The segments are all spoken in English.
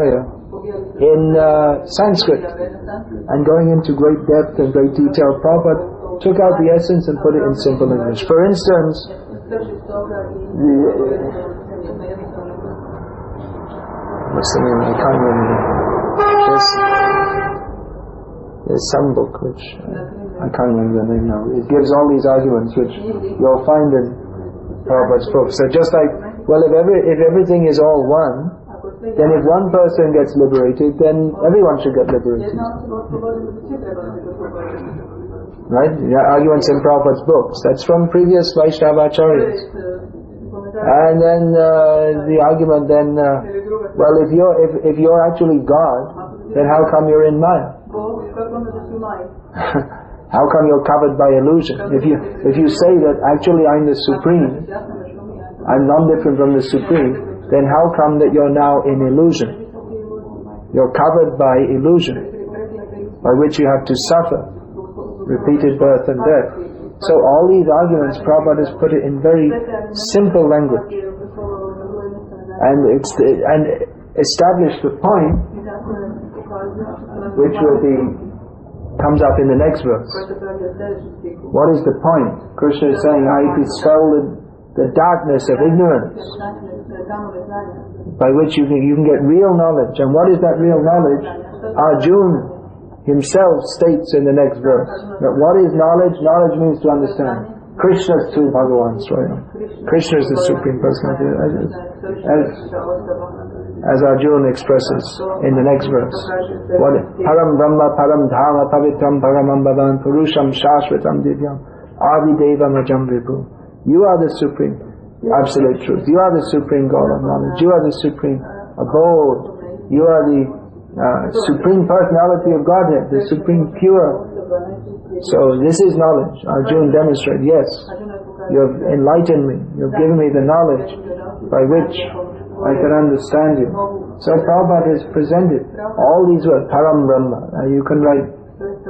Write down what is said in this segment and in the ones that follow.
in Sanskrit and going into great depth and great detail. Prabhupada took out the essence and put it in simple English. For instance, what's the name? I can't remember. There's some book which I can't remember the name now. It gives all these arguments which you'll find in Prabhupada's book. So just like, well, if everything is all one, then if one person gets liberated, then everyone should get liberated. Right? Arguments in Prabhupada's books. That's from previous Vaishnava acharyas. And then the argument then, well, if you're actually God, then how come you're in Maya? How come you're covered by illusion? If you say that actually I'm the Supreme, I'm non-different from the Supreme, then how come that you're now in illusion? You're covered by illusion, by which you have to suffer repeated birth and death. So all these arguments, Prabhupada has put it in very simple language, and established the point, which comes up in the next verse. What is the point? Krishna is saying, I dispel the darkness of ignorance, by which you can get real knowledge. And what is that real knowledge? Arjuna himself states in the next verse that what is knowledge? Knowledge means to understand. Krishna is tu Bhagavan Swayam. Krishna is the Supreme Personality, as Arjuna expresses in the next verse. What Param Brahma Param Dharma Pavitram Paramam Bhavan Purusham Shashvatam Divyam Avideva Majam Vibhu. You are the Supreme Absolute Truth. You are the Supreme God of knowledge. You are the Supreme Abode. You are the Supreme Personality of Godhead, the Supreme Pure. So this is knowledge. Arjuna demonstrated, yes, you have enlightened me. You have given me the knowledge by which I can understand you. So Prabhupada has presented all these words, Param Brahma. You can write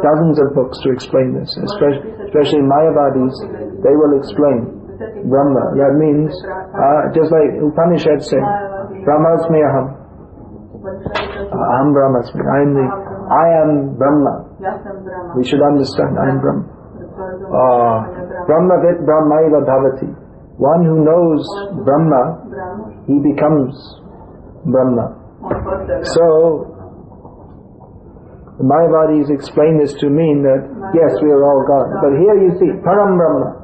dozens of books to explain this, especially Mayavadis. They will explain Brahma. That means, just like Upanishad say, Brahmasmi Aham. Aham Brahmasmi. I am Brahma. We should understand, I am Brahma. Brahmavit Brahmaiva Bhavati. One who knows Brahma, he becomes Brahma. So, the Mayavadis explain this to mean that, yes, we are all God. But here you see, Param Brahma.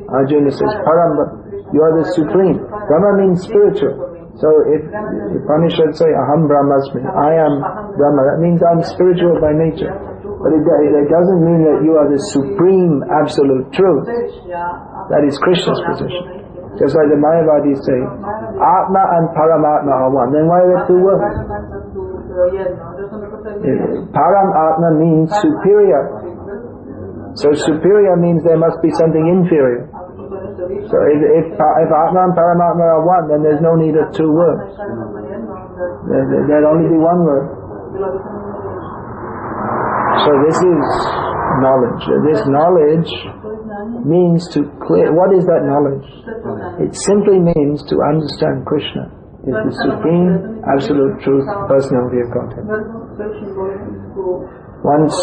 Arjuna says, Param Brahma. You are the Supreme. Brahma means spiritual. So if Upanishad say, Aham Brahmasmi, I am Brahma, that means I'm spiritual by nature. But it doesn't mean that you are the Supreme Absolute Truth. That is Krishna's position. Just like the Mayavadis say, Atma and Paramatma are one. Then why are there two words? Param Atma means superior. So superior means there must be something inferior. So if Atma and Paramatma are one, then there's no need of two words. There'll only be one word. So this is knowledge. This knowledge means to clear. What is that knowledge? It simply means to understand Krishna is the Supreme Absolute Truth Personality of Godhead. Once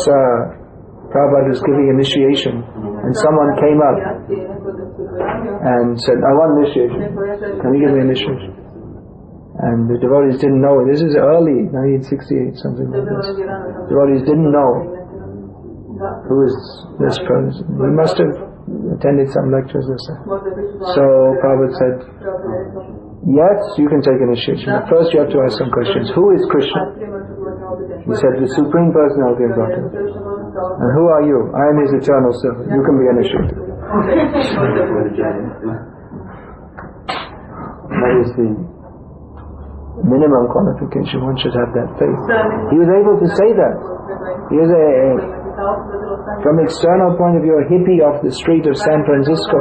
Prabhupada was giving initiation, and someone came up and said, I want initiation. Can you give me initiation? And the devotees didn't know. This is early, 1968, something like this. Devotees didn't know who is this person. He must have attended some lectures or so. So Prabhupada said, yes, you can take initiation, but first you have to ask some questions. Who is Krishna? He said, the Supreme Personality of Godhead. And who are you? I am His eternal servant. You can be initiated. That is the minimum qualification. One should have that faith. He was able to say that. He is from external point of view, a hippie off the street of San Francisco.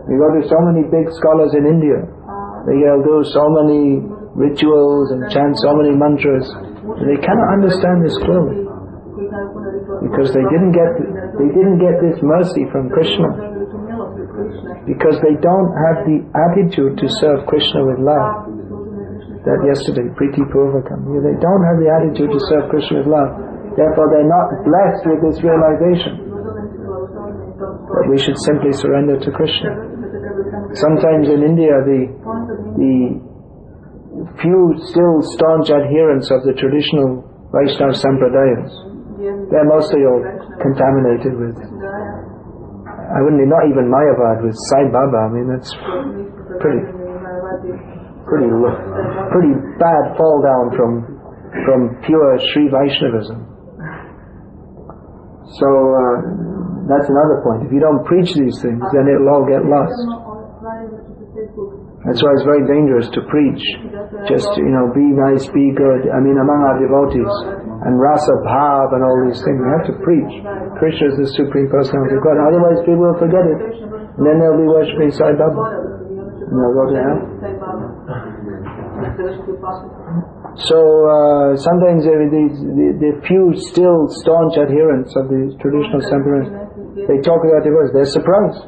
You go to so many big scholars in India. They'll do so many rituals and chant so many mantras. And they cannot understand this clearly, because they didn't get this mercy from Krishna, because they don't have the attitude to serve Krishna with love. that yesterday, Priti Purvakam. They don't have the attitude to serve Krishna with love. Therefore they're not blessed with this realization that we should simply surrender to Krishna. Sometimes in India the few still staunch adherents of the traditional Vaishnava Sampradayas, they're mostly all contaminated with, not even Mayavad, with Sai Baba. I mean, that's pretty bad fall down from pure Sri Vaishnavism. So that's another point. If you don't preach these things, then it'll all get lost. That's why it's very dangerous to preach. Just, be nice, be good. I mean, among our devotees. And rasa bhav and all these things. We have to preach. Krishna is the Supreme Personality of God. Otherwise people will forget it. And then they'll be worshipping Sai Baba. And they'll go to hell. So sometimes the few still staunch adherents of the traditional Sampradaya, they talk about devotees. They're surprised.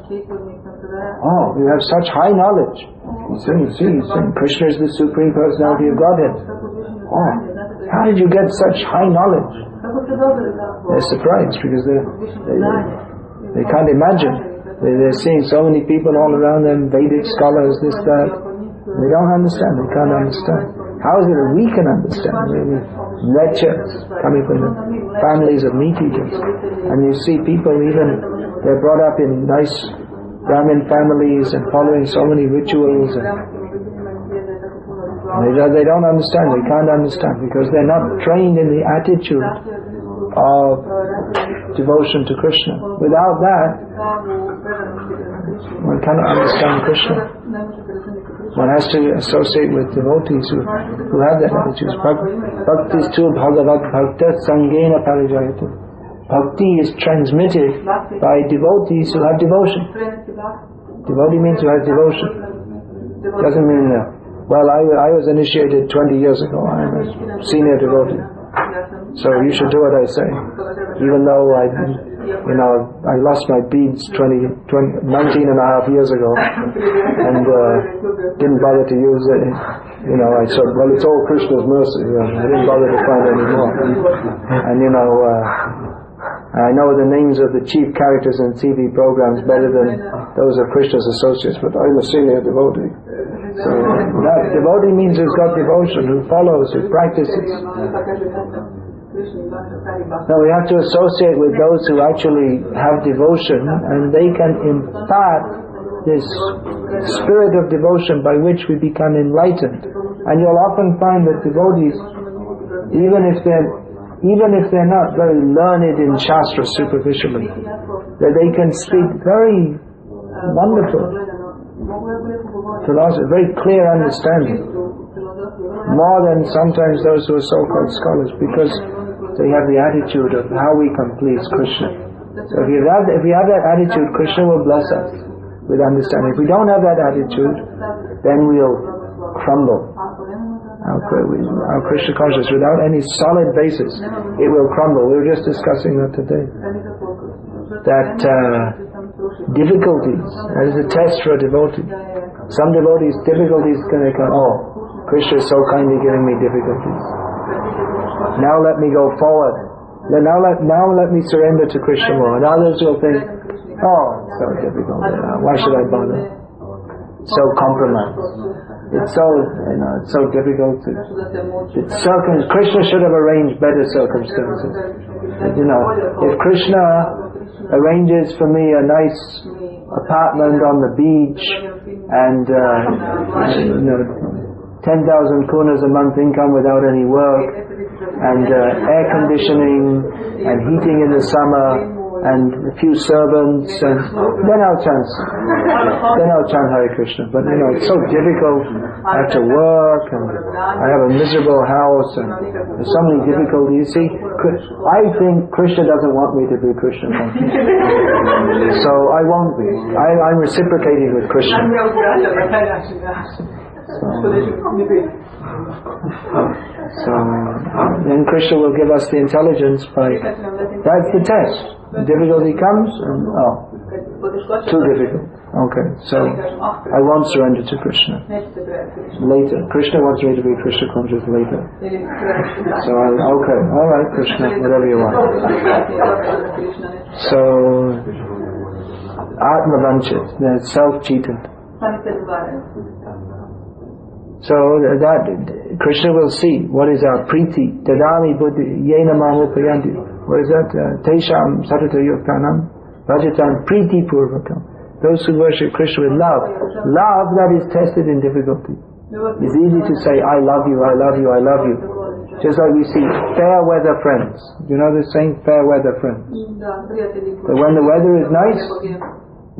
Oh, you have such high knowledge. You see, Krishna is the Supreme Personality of Godhead. Oh, how did you get such high knowledge? They're surprised because they can't imagine. They're seeing so many people all around them, Vedic scholars, this, that. They don't understand. They can't understand. How is it that we can understand? Lectures coming from the families of meat eaters. And you see people they're brought up in nice Brahmin families and following so many rituals, and they don't understand. They can't understand because they're not trained in the attitude of devotion to Krishna. Without that, one cannot understand Krishna. One has to associate with devotees who have that attitude. Bhaktistu bhagavat bhakta sangena parijayate. Bhakti is transmitted by devotees who have devotion. Devotee means who has devotion. Doesn't mean I was initiated 20 years ago. I'm a senior devotee. So you should do what I say. Even though I lost my beads 19 and a half years ago and didn't bother to use it. I said, well, it's all Krishna's mercy. I didn't bother to find any more. And I know the names of the chief characters in TV programs better than those of Krishna's associates, but I'm a senior devotee. So that devotee means who's got devotion, who follows, who practices. Now we have to associate with those who actually have devotion, and they can impart this spirit of devotion by which we become enlightened. And you'll often find that devotees, even if they're not very learned in Shastra superficially, that they can speak very wonderful philosophy, very clear understanding, more than sometimes those who are so-called scholars, because they have the attitude of how we can please Krishna. So if we have that attitude, Krishna will bless us with understanding. If we don't have that attitude, then we'll crumble. Our Krishna consciousness, without any solid basis, it will crumble. We were just discussing that today. That difficulties, that is a test for a devotee. Some devotees, difficulties can come. Oh, Krishna is so kindly giving me difficulties. Now let me go forward. Now let me surrender to Krishna more. And others will think, oh, it's so difficult. Why should I bother? So compromised. It's so difficult to. Krishna should have arranged better circumstances. If Krishna arranges for me a nice apartment on the beach and 10,000 kunas a month income without any work, and air conditioning and heating in the summer and a few servants, and then I'll chant Hare Krishna. But it's so difficult. I have to work, and I have a miserable house, and there's so many difficulties. You see, I think Krishna doesn't want me to be Krishna conscious, so I won't be. I'm reciprocating with Krishna. So then Krishna will give us the intelligence that's the test. The difficulty comes and too difficult. Okay, so I won't surrender to Krishna. Later. Krishna wants me to be Krishna conscious later. So okay, alright Krishna, whatever you want. So, Atma-vanchit, they're self-cheated. So that Krishna will see what is our priti, tadami buddhi, yena mamupayanti. What is that? Tesham satata yuktanam, vajatam priti purvakam. Those who worship Krishna with love. Love that is tested in difficulty. It's easy to say, I love you, I love you, I love you. Just like we see fair weather friends. You know the saying, fair weather friends? But when the weather is nice,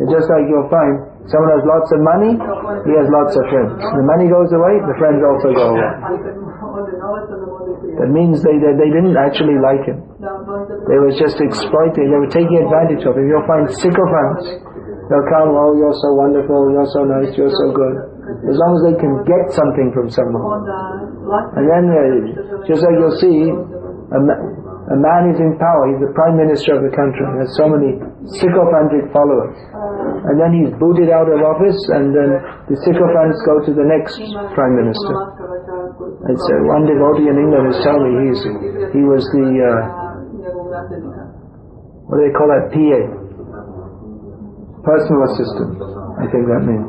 it's just like you'll find someone has lots of money, he has lots of friends. The money goes away, the friends also go away. That means they didn't actually like him. They were just exploiting, they were taking advantage of him. You'll find sycophants. They'll come, oh you're so wonderful, you're so nice, you're so good. As long as they can get something from someone. And then, just like you'll see, a man is in power, he's the Prime Minister of the country, he has so many sycophantic followers. And then he's booted out of office, and then the sycophants go to the next Prime Minister. It's one devotee in England is telling me he was the, what do they call that, PA? Personal assistant, I think that means,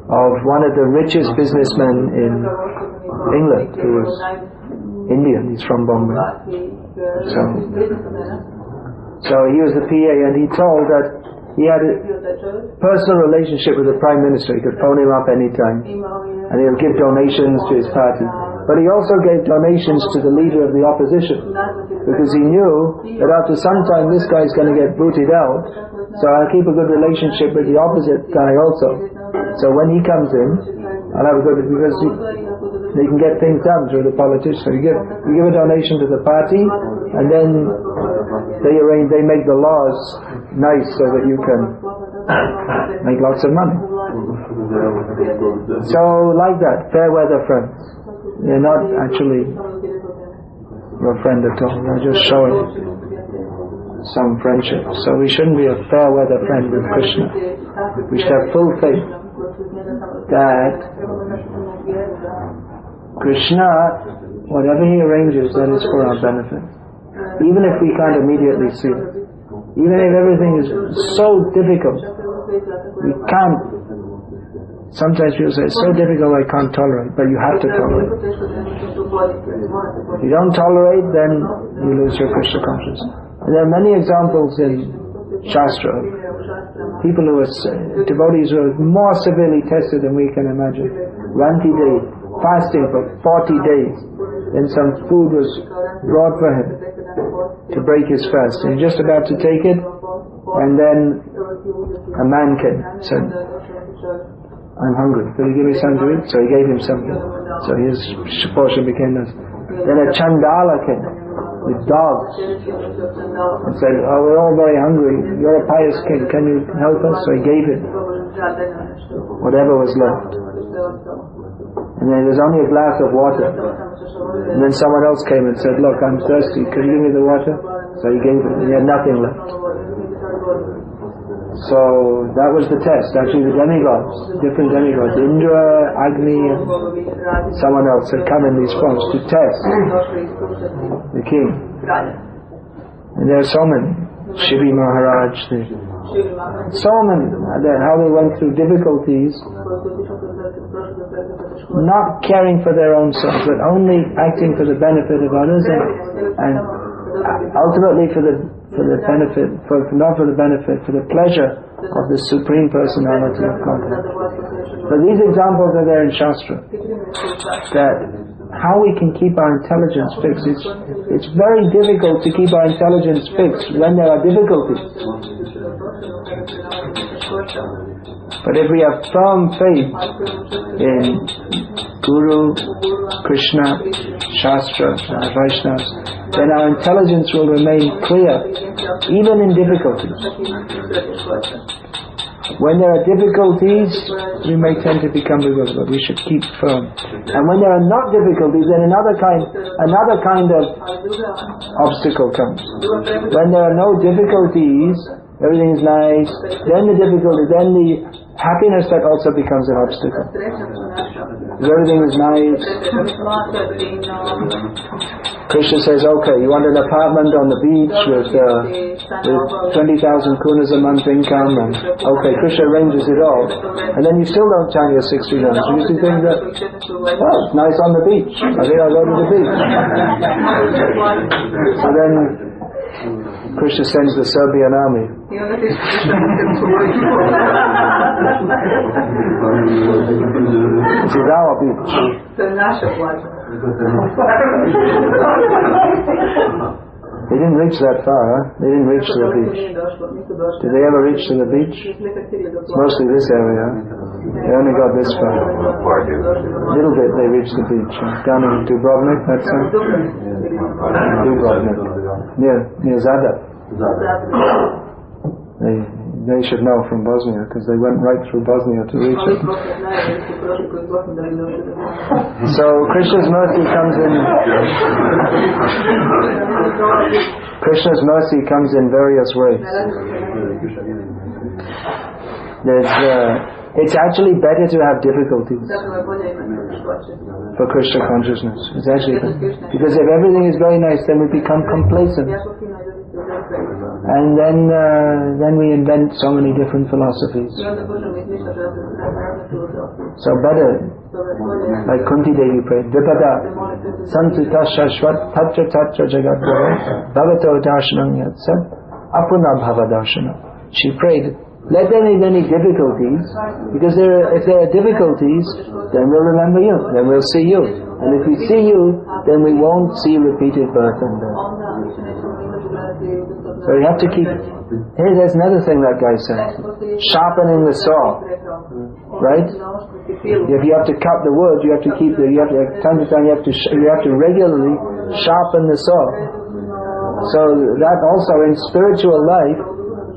of one of the richest businessmen in England, who was Indian, he's from Bombay. So he was the PA, and he told that he had a personal relationship with the Prime Minister. He could phone him up anytime, and he would give donations to his party. But he also gave donations to the leader of the opposition, because he knew that after some time this guy's going to get booted out, so I'll keep a good relationship with the opposite guy also. So when he comes in, I'll have a good, because they can get things done through the politicians. So you give a donation to the party, and then they make the laws nice so that you can make lots of money. So like that, fair weather friends. They're not actually your friend at all. They're just showing some friendship. So we shouldn't be a fair weather friend with Krishna. We should have full faith that Krishna, whatever he arranges, that is for our benefit. Even if we can't immediately see it. Even if everything is so difficult, we can't. Sometimes people say, it's so difficult I can't tolerate, but you have to tolerate. If you don't tolerate, then you lose your Krishna consciousness. And there are many examples in Shastra, people who are devotees who are more severely tested than we can imagine. Ranti day, fasting for 40 days, then some food was brought for him to break his fast. And he's just about to take it, and then a man came and said, I'm hungry, will you give me something to eat? So he gave him something. So his portion became this. Then a Chandala came with dogs and said, oh, we're all very hungry, you're a pious king, can you help us? So he gave him whatever was left. And then there's only a glass of water. And then someone else came and said, look, I'm thirsty, can you give me the water? So he gave it, and he had nothing left. So that was the test. Actually the demigods, different demigods, Indra, Agni, and someone else had come in these forms to test the king. And there are so many. Shivi Maharaj, so many, how they went through difficulties, not caring for their own selves, but only acting for the benefit of others, and ultimately for the benefit, not for the benefit, for the pleasure of the Supreme Personality of Godhead. So these examples are there in Shastra, that how we can keep our intelligence fixed. It's very difficult to keep our intelligence fixed when there are difficulties. But if we have firm faith in Guru, Krishna, Shastra, and Vaishnavas, then our intelligence will remain clear, even in difficulties. When there are difficulties, we may tend to become bewildered, but we should keep firm. And when there are not difficulties, then another kind of obstacle comes. When there are no difficulties, everything is nice, then the difficulty, then the happiness that also becomes an obstacle. If everything is nice, Krishna says, okay, you want an apartment on the beach with 20,000 kunas a month income, and okay, Krishna arranges it all, and then you still don't chant your 60 rounds. So you see things that, well, it's nice on the beach, I think I'll go to the beach. So then Krishna sends the Serbian army. This is our beach. They didn't reach that far, huh? They didn't reach to the beach. Did they ever reach to the beach? It's mostly this area. They only got this far. A little bit they reached the beach. Down in Dubrovnik, that's it. Dubrovnik. Near Zadar. They should know from Bosnia, because they went right through Bosnia to reach it. So Krishna's mercy comes in. Krishna's mercy comes in various ways. It's actually better to have difficulties for Krishna consciousness. It's actually better. Because if everything is very nice, then we become complacent. And then we invent so many different philosophies. So better, like Kunti Devi prayed, Vipada Santuta Shashvat Tatra Tatra Jagat Guru Bhavato Darshanam Yatsat Apuna Bhava Darshanam. She prayed, let there be any difficulties, because if there are difficulties, then we'll remember you, then we'll see you. And if we see you, then we won't see repeated birth and death. So you have to keep, hey, there's another thing that guy said, sharpening the saw, right? If you have to cut the wood, you have to keep time to time you have to regularly sharpen the saw. So that also in spiritual life,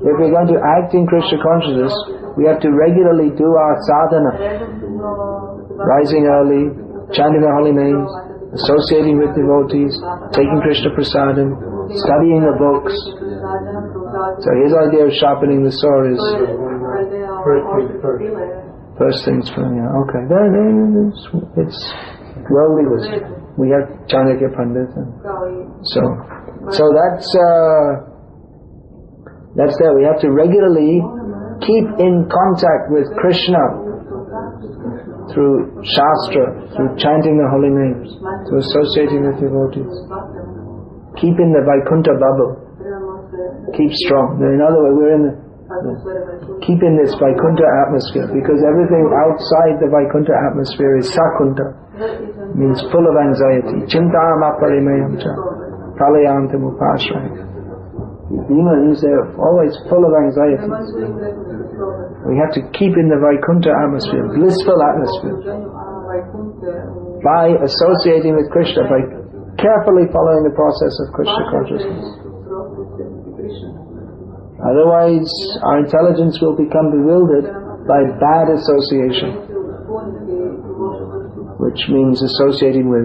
if we're going to act in Krishna consciousness, we have to regularly do our sadhana, rising early, chanting the holy names, associating with devotees, taking Krishna prasadam, studying the books. So his idea of sharpening the saw is first things first. Yeah, okay. Then it's worldly wisdom. We have Chanakya Pandit, and so that's there. We have to regularly keep in contact with Krishna through Shastra, through chanting the holy names, through associating with devotees. Keep in the Vaikuntha bubble. Keep strong. In other words, keep in this Vaikuntha atmosphere, because everything outside the Vaikuntha atmosphere is Sakuntha, means full of anxiety. Chintam aparimayam cha pralayantam upashraya. Demons, they're always full of anxieties. We have to keep in the Vaikuntha atmosphere, blissful atmosphere, by associating with Krishna, by carefully following the process of Krishna consciousness. Otherwise, our intelligence will become bewildered by bad association, which means associating with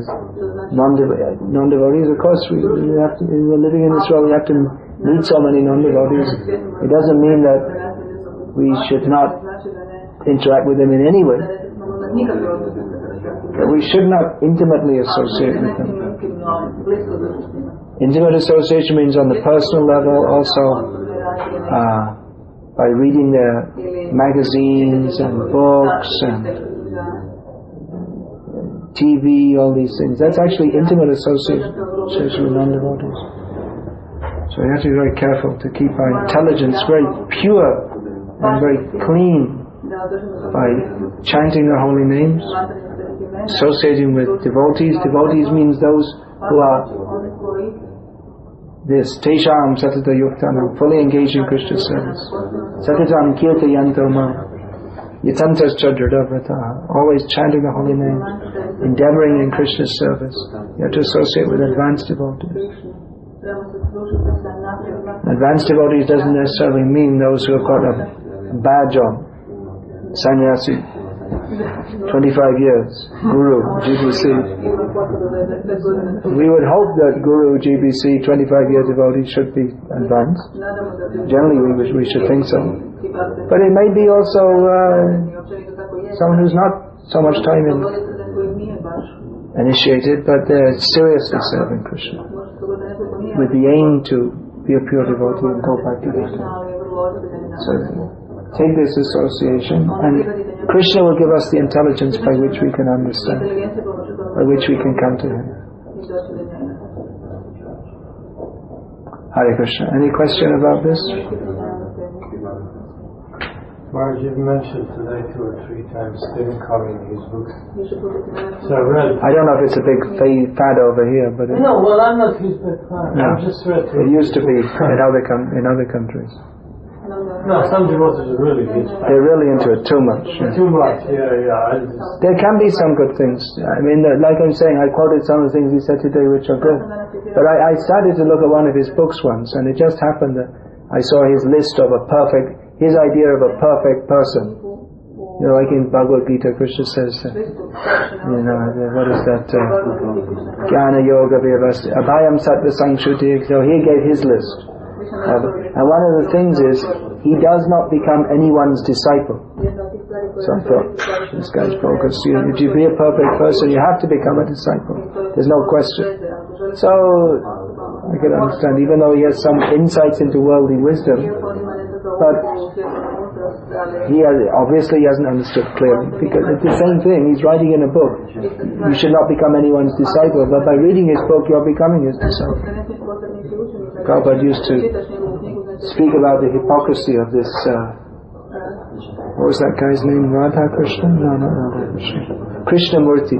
non-devotees. Of course, we're living in this world, we have to meet so many non-devotees. It doesn't mean that we should not interact with them in any way, but we should not intimately associate with them. Intimate association means on the personal level, also by reading their magazines and books and TV, all these things. That's actually intimate association with non-devotees. So we have to be very careful to keep our intelligence very pure and very clean by chanting the holy names, associating with devotees. Devotees means those who are this Tesham Satata Yuktanam, fully engaged in Krishna service. Satatam Kirtayanto Ma Yatantas Chadradavrata, always chanting the holy name, endeavoring in Krishna's service. You have to associate with advanced devotees. Advanced devotees doesn't necessarily mean those who have got a badge on, sannyasi. 25 years, Guru, GBC. We would hope that Guru, GBC, 25-year devotee should be advanced. Generally we should think so. But it may be also someone who's not so much time initiated, but they're seriously serving Krishna with the aim to be a pure devotee and go back to Krishna. So take this association, and Krishna will give us the intelligence by which we can understand, by which we can come to Him. Hare Krishna. Any question about this? Maharaj, you've mentioned today 2 or 3 times Stephen Covey in his books. So I read. I don't know if it's a big fad over here, but no. Well, I'm not his big fan. No. I've just read. It used to be in other countries. No, some devotees are really his fans. They're really into it too much. Too much, yeah. There can be some good things. I mean, like I'm saying, I quoted some of the things he said today which are good. But I started to look at one of his books once, and it just happened that I saw his list of his idea of a perfect person. You know, like in Bhagavad Gita, Krishna says, what is that? Jnana Yoga Vyavasti, Abhayam Sattva Sangshuti. So he gave his list. And one of the things is, he does not become anyone's disciple. So I thought, this guy's focused. If you be a perfect person, you have to become a disciple. There's no question. So I can understand, even though he has some insights into worldly wisdom, but he hasn't understood clearly, because it's the same thing. He's writing in a book, you should not become anyone's disciple, but by reading his book you're becoming his disciple. Prabhupada used to speak about the hypocrisy of this what was that guy's name? Radha Krishna? No, not Radha Krishna. Krishnamurti.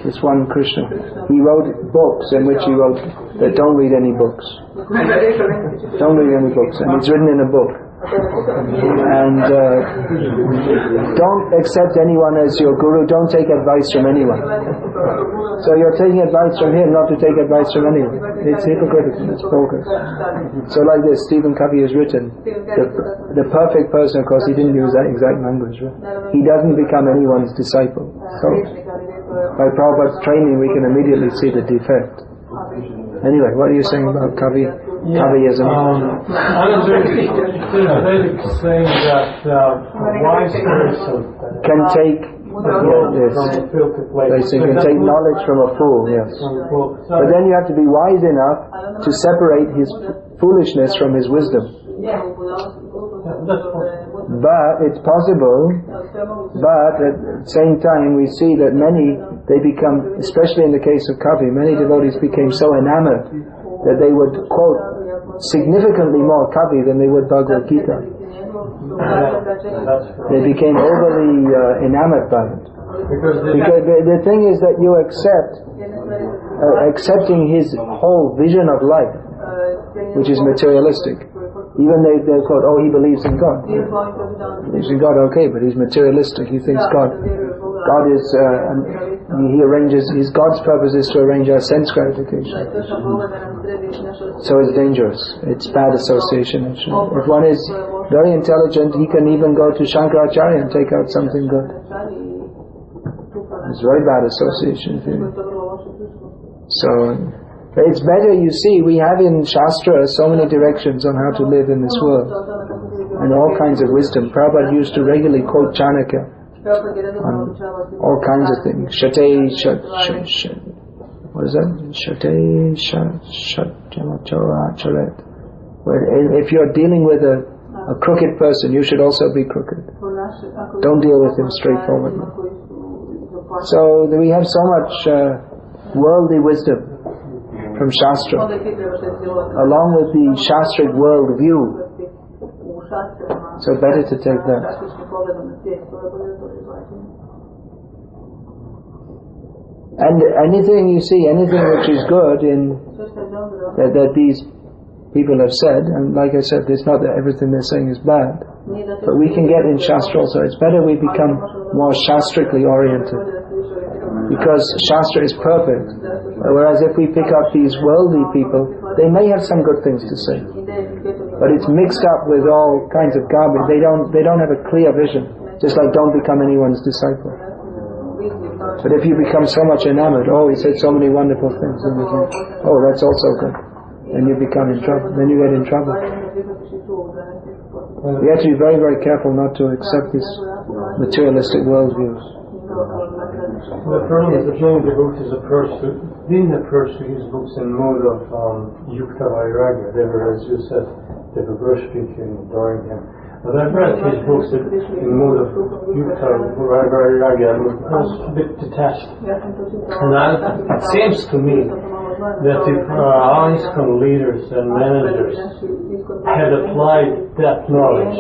This one Krishna. He wrote books in which he wrote that don't read any books. Don't read any books. And it's written in a book. And don't accept anyone as your guru. Don't take advice from anyone. So you're taking advice from him, not to take advice from anyone. It's hypocritical. It's bogus. So like this, Stephen Covey has written, the perfect person, of course he didn't use that exact language, right? He doesn't become anyone's disciple. So by Prabhupada's training we can immediately see the defect. Anyway, what are you saying about Coveyism? I was very saying that wise person can take can take knowledge from a fool, yes. But then you have to be wise enough to separate his foolishness from his wisdom. But it's possible, but at the same time we see that they become, especially in the case of Kavi, many devotees became so enamored that they would quote significantly more Kavi than they would Bhagavad Gita. They became overly enamored by it. Because the thing is that you accepting his whole vision of life, which is materialistic. Even they're called, he believes in God. He believes in God, okay, but he's materialistic. He thinks God is, God's purpose is to arrange our sense gratification. So it's dangerous. It's bad association. If one is very intelligent, he can even go to Shankaracharya and take out something good. It's very bad association. So it's better, you see, we have in Shastra so many directions on how to live in this world, and all kinds of wisdom. Prabhupada used to regularly quote Chanakya on all kinds of things. What is that? If you're dealing with a crooked person, you should also be crooked. Don't deal with him straightforwardly. So we have so much worldly wisdom from Shastra, along with the Shastric world view. So better to take that. And anything you see, anything which is good in that these people have said, and like I said, it's not that everything they're saying is bad, but we can get in Shastra also. It's better we become more Shastrically oriented, because Shastra is perfect. Whereas if we pick up these worldly people, they may have some good things to say, but it's mixed up with all kinds of garbage. They don't have a clear vision. Just like don't become anyone's disciple. But if you become so much enamored, he said so many wonderful things, and you think, that's also good, then you become in trouble. Then you get in trouble. You have to be very, very careful not to accept this materialistic worldviews. The problem is that many devotees didn't approach these books in mode of yukta vairagya. They were, as you said, they were worshipping him, adoring him. But I've read his books in mode of yukta vairagya. I was a bit detached. And it seems to me that if our ISKCON leaders and managers had applied that knowledge,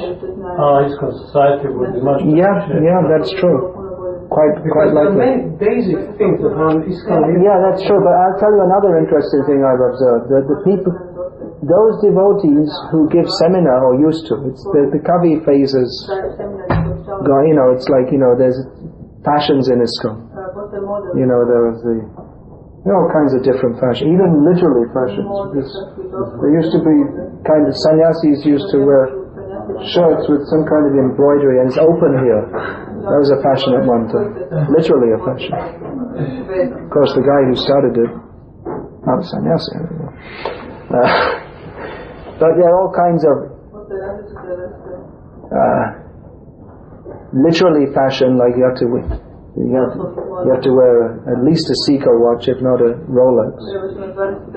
our ISKCON society would be much better. Yeah, that's true. Quite likely. Many basic things around ISKCON. Yeah, that's true. But I'll tell you another interesting thing I've observed. That the people, those devotees who give seminar or used to, it's the kavi phases. It's like there's fashions in ISKCON. There was all kinds of different fashions, even literally fashions. There used to be kind of sannyasis used to wear shirts with some kind of embroidery, and it's open here. That was a fashion at one time, literally a fashion. Of course, the guy who started it, not a sannyasi, but there are all kinds of literally fashion, like you have to wear at least a Seiko watch, if not a Rolex.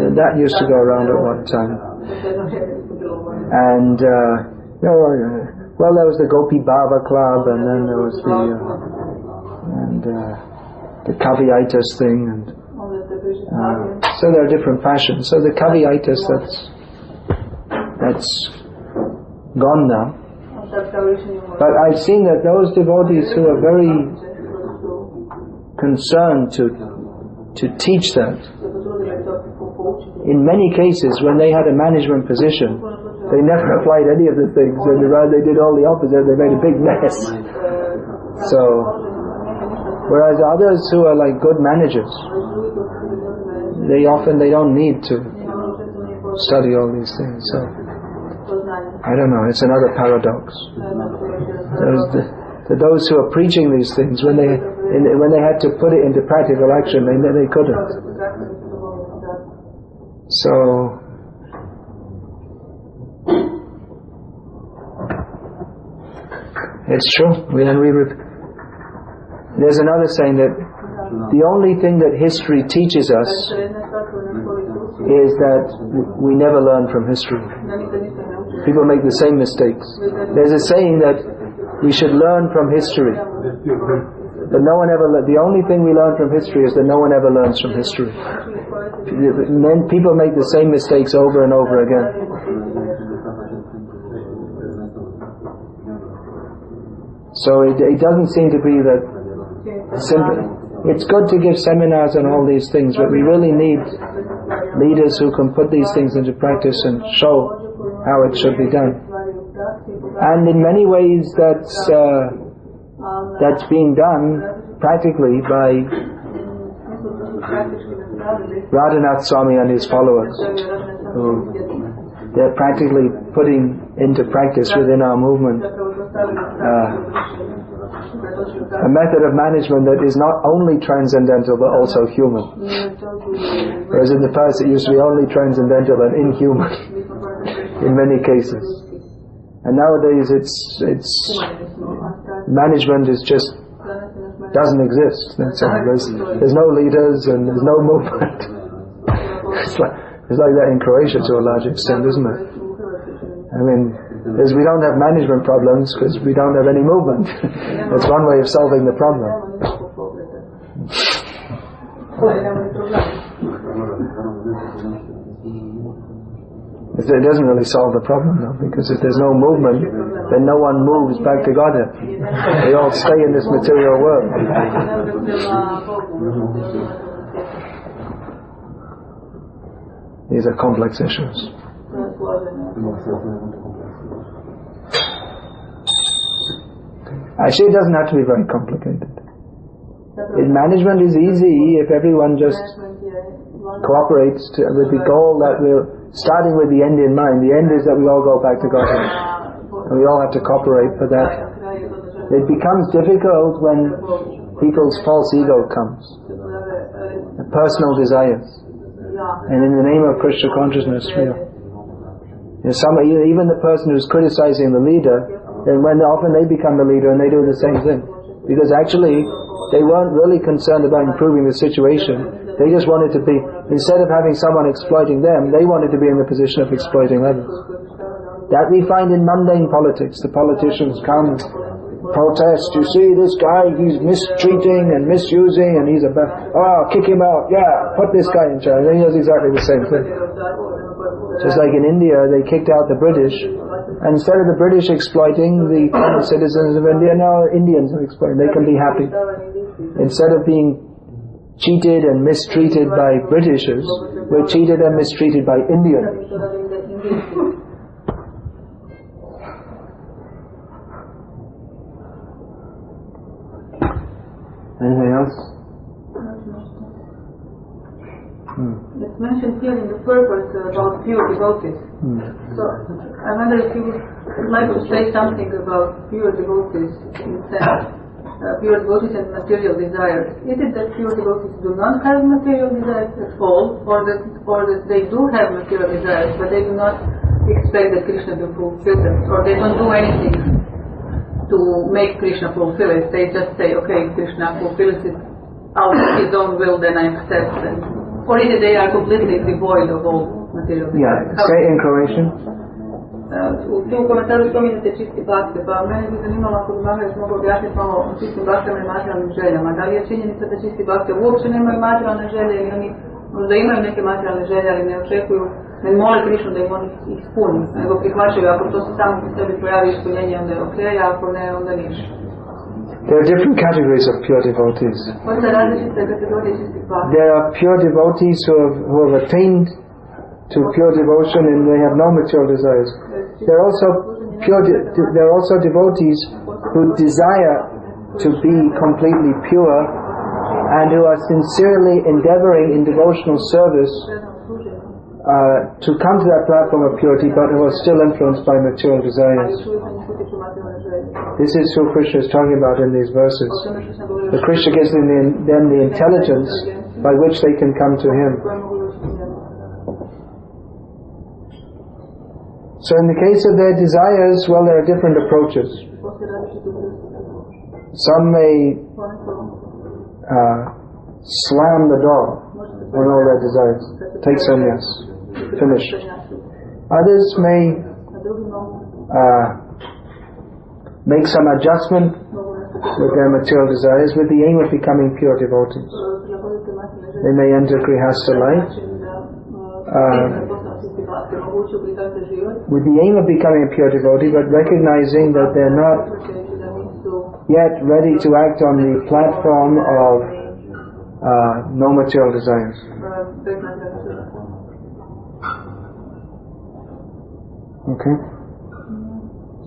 And that used to go around at one time. And there was the Gopi Baba Club, and then there was the Kaviitis thing, and so there are different fashions. So the Kaviitis, that's gone now. But I've seen that those devotees who are very concerned to teach that, in many cases when they had a management position, they never applied any of the things, and they did all the opposite. They made a big mess. So, whereas others who are like good managers, they don't need to study all these things. So I don't know, it's another paradox. Those who are preaching these things, when they had to put it into practical action, they couldn't. So it's true. There's another saying that the only thing that history teaches us is that we never learn from history. People make the same mistakes. There's a saying that we should learn from history, but no one ever. The only thing we learn from history is that no one ever learns from history. People make the same mistakes over and over again. So it doesn't seem to be that simple. It's good to give seminars and all these things, but we really need leaders who can put these things into practice and show how it should be done. And in many ways that's being done practically by Radhanath Swami and his followers, who they're practically putting into practice within our movement a method of management that is not only transcendental but also human. Whereas in the past it used to be only transcendental and inhuman in many cases. And nowadays it's management is just doesn't exist. That's all. There's no leaders and there's no movement. It's like that in Croatia to a large extent, isn't it? I mean, we don't have management problems because we don't have any movement. That's one way of solving the problem. It doesn't really solve the problem though, because if there's no movement, then no one moves back to Godhead. They all stay in this material world. These are complex issues. Actually, it doesn't have to be very complicated. Management is easy if everyone just cooperates with the goal that we're starting with the end in mind. The end is that we all go back to Godhead, and we all have to cooperate for that It becomes difficult when people's false ego comes, the personal desires, and in the name of Krishna consciousness, even the person who's criticizing the leader, then often they become the leader and they do the same thing, because actually they weren't really concerned about improving the situation. They just wanted to be, instead of having someone exploiting them, they wanted to be in the position of exploiting others. That we find in mundane politics. The politicians come and protest. You see this guy, he's mistreating and misusing, and he's kick him out, put this guy in charge. And he does exactly the same thing. Just like in India, they kicked out the British, and instead of the British exploiting the common citizens of India, now Indians are exploiting. They can be happy. Instead of being cheated and mistreated by Britishers, we're cheated and mistreated by Indians. Anything else? It's mentioned here in the purpose about pure devotees. So I wonder if you would like to say something about pure devotees in sense, pure devotees and material desires. Is it that pure devotees do not have material desires at all, or that they do have material desires, but they do not expect that Krishna will fulfill them, or they don't do anything to make Krishna fulfill it? They just say, okay, Krishna fulfills it out of his own will, then I accept it. Or is it they are completely devoid of all material desires? Say in Croatian. U komentaru spominjate čisti bakte, pa mene bi zanimalo ako bi Maharaj mogao objasniti malo o čistim baktama i materijalnim željama. Da li je činjenica da čisti bakte uopće nemaju materijalne želje ili oni možda imaju neke materijalne želje, ali ne očekuju, ne mole Krišnu da im on ispuni, nego prihvaćaju, ako to se samo po sebi pojavi ispunjenje, onda je ok, a ako ne, onda ništa. There are different categories of pure devotees. There are pure devotees who have attained to pure devotion and they have no material desires. There are also devotees who desire to be completely pure and who are sincerely endeavoring in devotional service to come to that platform of purity, but who are still influenced by material desires. This is who Krishna is talking about in these verses. The Krishna gives them the intelligence by which they can come to Him. So in the case of their desires, well, there are different approaches. Some may slam the door on all their desires, take sannyas, finish. Others may make some adjustment with their material desires with the aim of becoming pure devotees. They may enter Grihastha life with the aim of becoming a pure devotee, but recognizing that they're not yet ready to act on the platform of no material desires. Okay?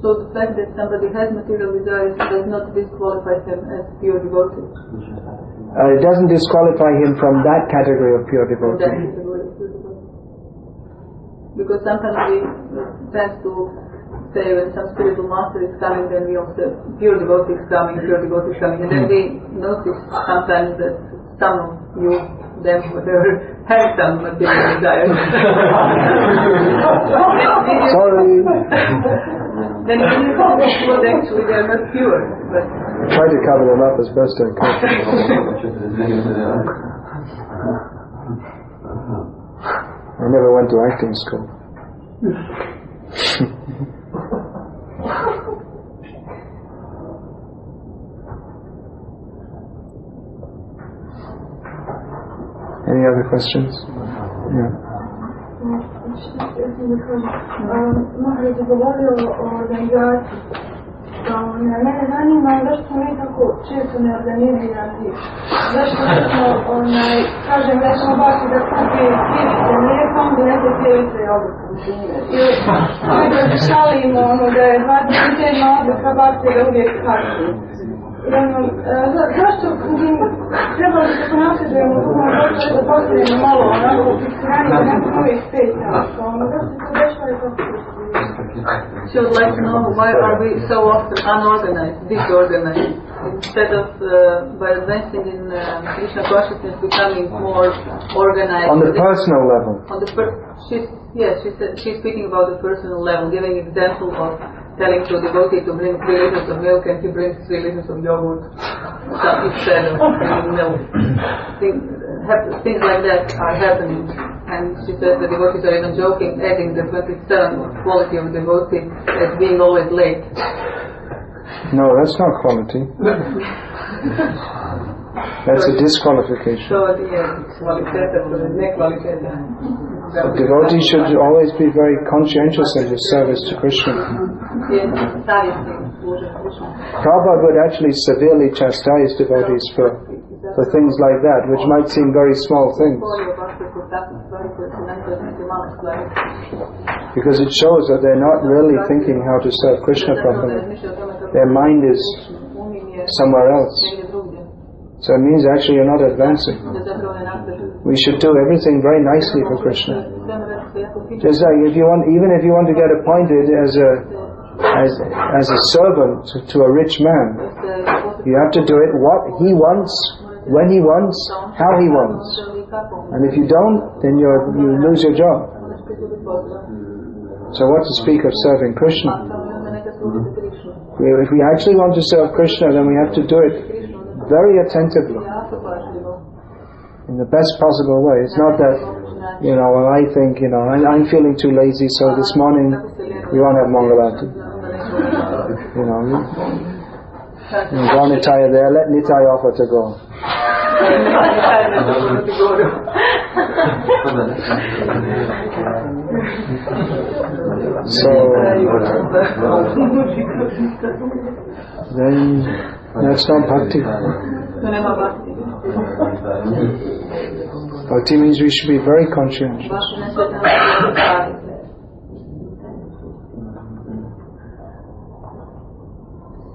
So the fact that somebody has material desires does not disqualify him as pure devotee? It doesn't disqualify him from that category of pure devotee. Because sometimes we tend to say when some spiritual master is coming, then we also pure devotee is coming, and then we notice sometimes that some of you, them, whatever, have some material desires. Sorry. Then you know what actually they are not pure. But I try to cover them up as best I can. I never went to acting school. Any other questions? Yeah. Maharaj je govorio o organizaciji. Mene zanima zašto mi tako često neorganizirani. Zašto smo, kažem, recimo baki da kupi pjevice mlijekom, donese pjevice i obruka. Ili da se šalimo da je 27 obruka baki da uvijek kasni. Zašto trebalo da se ponašedujemo da postavimo malo onako fiksiranje nekog novih peta? Zašto se to dešava i kako? She would like to know why are we so often unorganized, disorganized, instead of by advancing in Krishna consciousness becoming more organized. On the personal level. On the she's speaking about the personal level, giving example of telling to a devotee to bring 3 liters of milk and he brings 3 liters of yogurt instead of bringing milk. Things like that are happening. And she says the devotees are even joking, adding the 27 quality of devotee as being always late. No, that's not quality. That's a disqualification. So, The devotee should always be very conscientious in his service to Krishna. Prabhupada would actually severely chastise devotees for things like that, which might seem very small things. Because it shows that they're not really thinking how to serve Krishna properly. Their mind is somewhere else. So it means actually you're not advancing. We should do everything very nicely for Krishna. Just like even if you want to get appointed as a servant to a rich man, you have to do it what he wants, when he wants, how he wants. And if you don't, then you lose your job. So what to speak of serving Krishna? If we actually want to serve Krishna, then we have to do it very attentively, in the best possible way. It's not that, well, I think, I'm feeling too lazy, so this morning we won't have Mangalati. Go Nitaya there, let Nitaya offer to go. So then that's not bhakti. Bhakti means we should be very conscientious.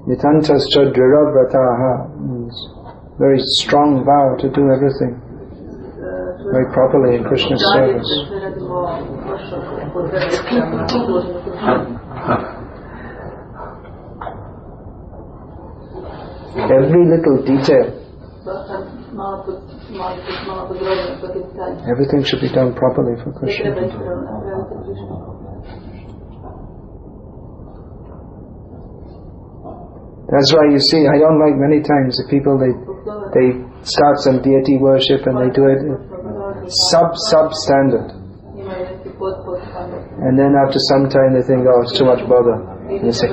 Nitantascha dhiravrataha means very strong vow to do everything very properly in Krishna's service. Every little detail, everything should be done properly for Krishna. That's why you see, I don't like many times the people, they start some deity worship and they do it substandard. And then after some time they think, oh, it's too much bother. And they say,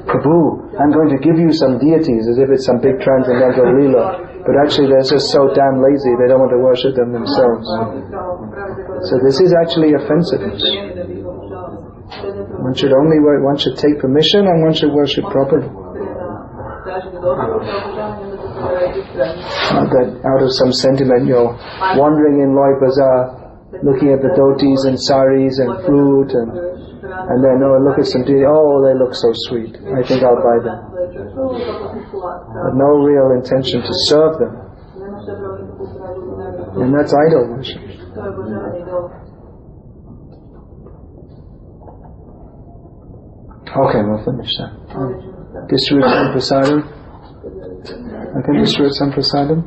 Prabhu, I'm going to give you some deities, as if it's some big transcendental leela. But actually they're just so damn lazy, they don't want to worship them themselves. So this is actually offensive. One should take permission and one should worship properly. Not that out of some sentiment you're wandering in Loi Bazaar, looking at the dhotis and saris and fruit and then look at some deity, they look so sweet, I think I'll buy them. But no real intention to serve them. And that's idol worship. Okay, we'll finish that. Distribute some prasadam. I can distribute some prasadam.